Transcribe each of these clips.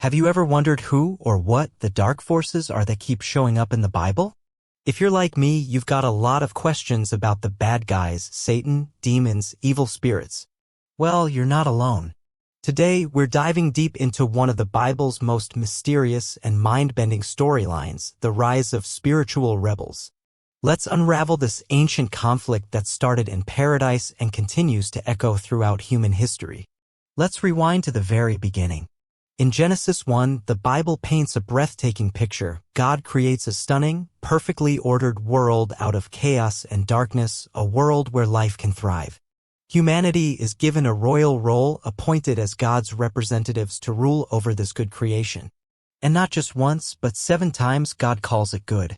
Have you ever wondered who or what the dark forces are that keep showing up in the Bible? If you're like me, you've got a lot of questions about the bad guys, Satan, demons, evil spirits. Well, you're not alone. Today, we're diving deep into one of the Bible's most mysterious and mind-bending storylines, the rise of spiritual rebels. Let's unravel this ancient conflict that started in paradise and continues to echo throughout human history. Let's rewind to the very beginning. In Genesis 1, the Bible paints a breathtaking picture. God creates a stunning, perfectly ordered world out of chaos and darkness, a world where life can thrive. Humanity is given a royal role, appointed as God's representatives to rule over this good creation. And not just once, but 7 times God calls it good.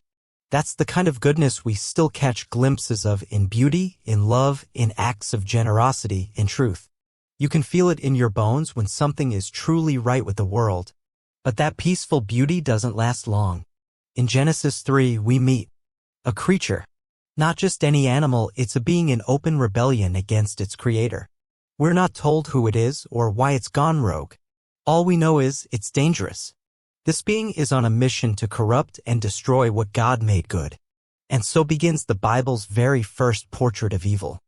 That's the kind of goodness we still catch glimpses of in beauty, in love, in acts of generosity, in truth. You can feel it in your bones when something is truly right with the world. But that peaceful beauty doesn't last long. In Genesis 3, we meet a creature. Not just any animal, it's a being in open rebellion against its creator. We're not told who it is or why it's gone rogue. All we know is it's dangerous. This being is on a mission to corrupt and destroy what God made good. And so begins the Bible's very first portrait of evil.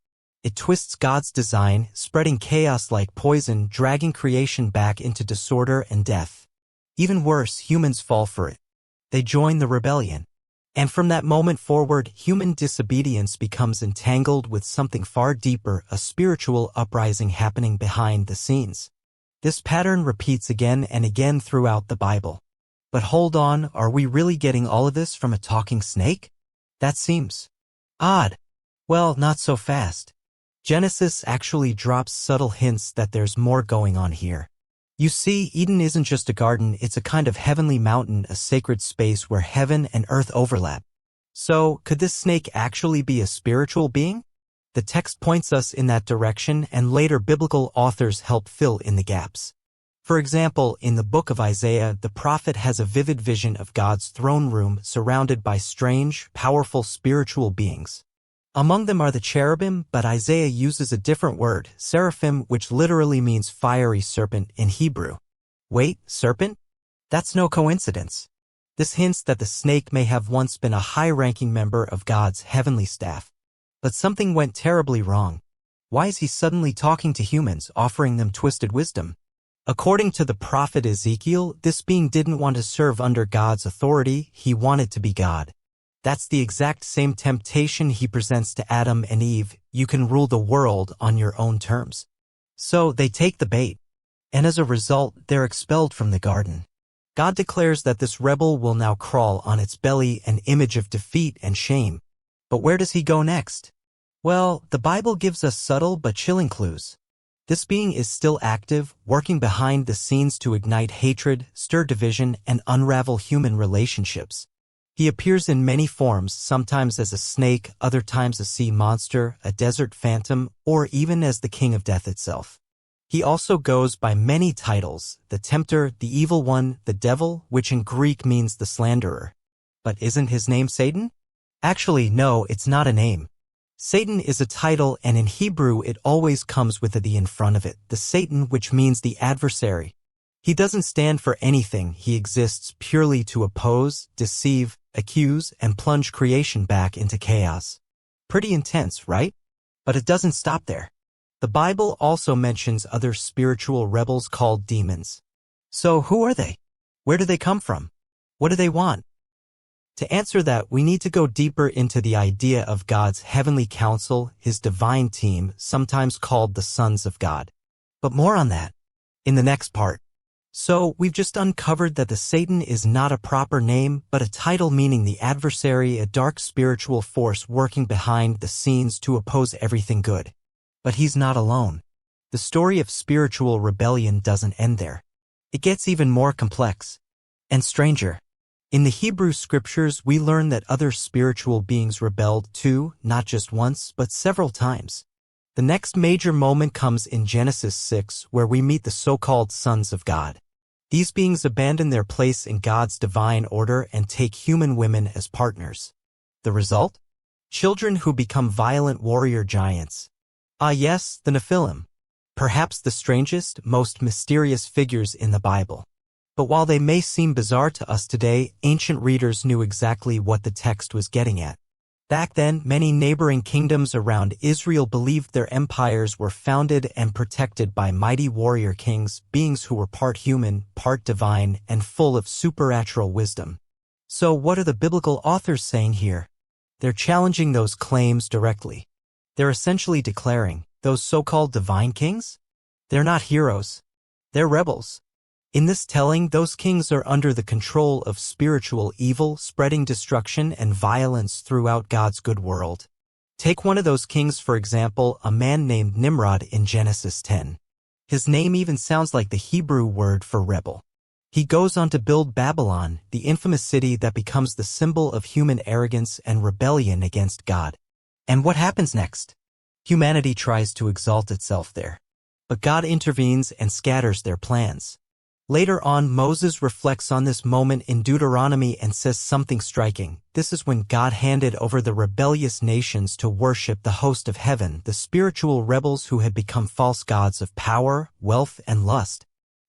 It twists God's design, spreading chaos like poison, dragging creation back into disorder and death. Even worse, humans fall for it. They join the rebellion. And from that moment forward, human disobedience becomes entangled with something far deeper, a spiritual uprising happening behind the scenes. This pattern repeats again and again throughout the Bible. But hold on, are we really getting all of this from a talking snake? That seems odd. Well, not so fast. Genesis actually drops subtle hints that there's more going on here. You see, Eden isn't just a garden, it's a kind of heavenly mountain, a sacred space where heaven and earth overlap. So, could this snake actually be a spiritual being? The text points us in that direction, and later biblical authors help fill in the gaps. For example, in the book of Isaiah, the prophet has a vivid vision of God's throne room surrounded by strange, powerful spiritual beings. Among them are the cherubim, but Isaiah uses a different word, seraphim, which literally means fiery serpent in Hebrew. Wait, serpent? That's no coincidence. This hints that the snake may have once been a high-ranking member of God's heavenly staff. But something went terribly wrong. Why is he suddenly talking to humans, offering them twisted wisdom? According to the prophet Ezekiel, this being didn't want to serve under God's authority, he wanted to be God. That's the exact same temptation he presents to Adam and Eve. You can rule the world on your own terms. So they take the bait. And as a result, they're expelled from the garden. God declares that this rebel will now crawl on its belly, an image of defeat and shame. But where does he go next? Well, the Bible gives us subtle but chilling clues. This being is still active, working behind the scenes to ignite hatred, stir division, and unravel human relationships. He appears in many forms, sometimes as a snake, other times a sea monster, a desert phantom, or even as the king of death itself. He also goes by many titles: the tempter, the evil one, the devil, which in Greek means the slanderer. But isn't his name Satan? Actually, no, it's not a name. Satan is a title, and in Hebrew it always comes with a "the" in front of it, the Satan, which means the adversary. He doesn't stand for anything, he exists purely to oppose, deceive, accuse, and plunge creation back into chaos. Pretty intense, right? But it doesn't stop there. The Bible also mentions other spiritual rebels called demons. So who are they? Where do they come from? What do they want? To answer that, we need to go deeper into the idea of God's heavenly council, his divine team, sometimes called the sons of God. But more on that in the next part. So, we've just uncovered that the Satan is not a proper name, but a title meaning the adversary, a dark spiritual force working behind the scenes to oppose everything good. But he's not alone. The story of spiritual rebellion doesn't end there. It gets even more complex and stranger. In the Hebrew scriptures, we learn that other spiritual beings rebelled too, not just once, but several times. The next major moment comes in Genesis 6, where we meet the so-called sons of God. These beings abandon their place in God's divine order and take human women as partners. The result? Children who become violent warrior giants. Ah yes, the Nephilim. Perhaps the strangest, most mysterious figures in the Bible. But while they may seem bizarre to us today, ancient readers knew exactly what the text was getting at. Back then, many neighboring kingdoms around Israel believed their empires were founded and protected by mighty warrior kings, beings who were part human, part divine, and full of supernatural wisdom. So what are the biblical authors saying here? They're challenging those claims directly. They're essentially declaring, those so-called divine kings? They're not heroes. They're rebels. In this telling, those kings are under the control of spiritual evil, spreading destruction and violence throughout God's good world. Take one of those kings, for example, a man named Nimrod in Genesis 10. His name even sounds like the Hebrew word for rebel. He goes on to build Babylon, the infamous city that becomes the symbol of human arrogance and rebellion against God. And what happens next? Humanity tries to exalt itself there. But God intervenes and scatters their plans. Later on, Moses reflects on this moment in Deuteronomy and says something striking. This is when God handed over the rebellious nations to worship the host of heaven, the spiritual rebels who had become false gods of power, wealth, and lust.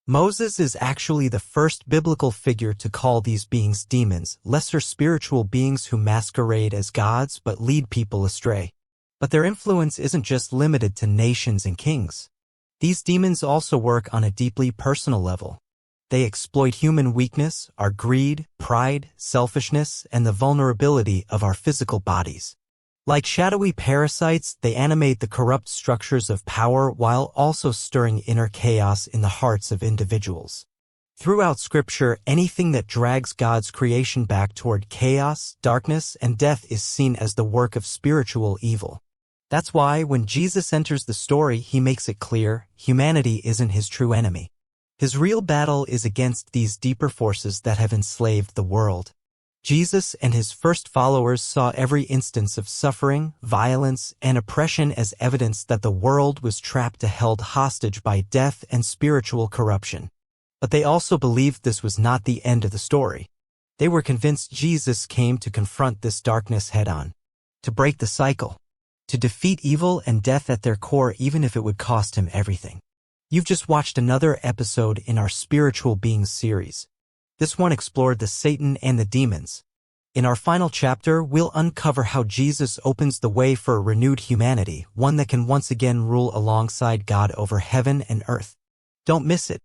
Moses is actually the first biblical figure to call these beings demons, lesser spiritual beings who masquerade as gods but lead people astray. But their influence isn't just limited to nations and kings. These demons also work on a deeply personal level. They exploit human weakness, our greed, pride, selfishness, and the vulnerability of our physical bodies. Like shadowy parasites, they animate the corrupt structures of power while also stirring inner chaos in the hearts of individuals. Throughout Scripture, anything that drags God's creation back toward chaos, darkness, and death is seen as the work of spiritual evil. That's why, when Jesus enters the story, he makes it clear, humanity isn't his true enemy. His real battle is against these deeper forces that have enslaved the world. Jesus and his first followers saw every instance of suffering, violence, and oppression as evidence that the world was trapped and held hostage by death and spiritual corruption. But they also believed this was not the end of the story. They were convinced Jesus came to confront this darkness head-on, to break the cycle, to defeat evil and death at their core even if it would cost him everything. You've just watched another episode in our Spiritual Beings series. This one explored the Satan and the demons. In our final chapter, we'll uncover how Jesus opens the way for a renewed humanity, one that can once again rule alongside God over heaven and earth. Don't miss it.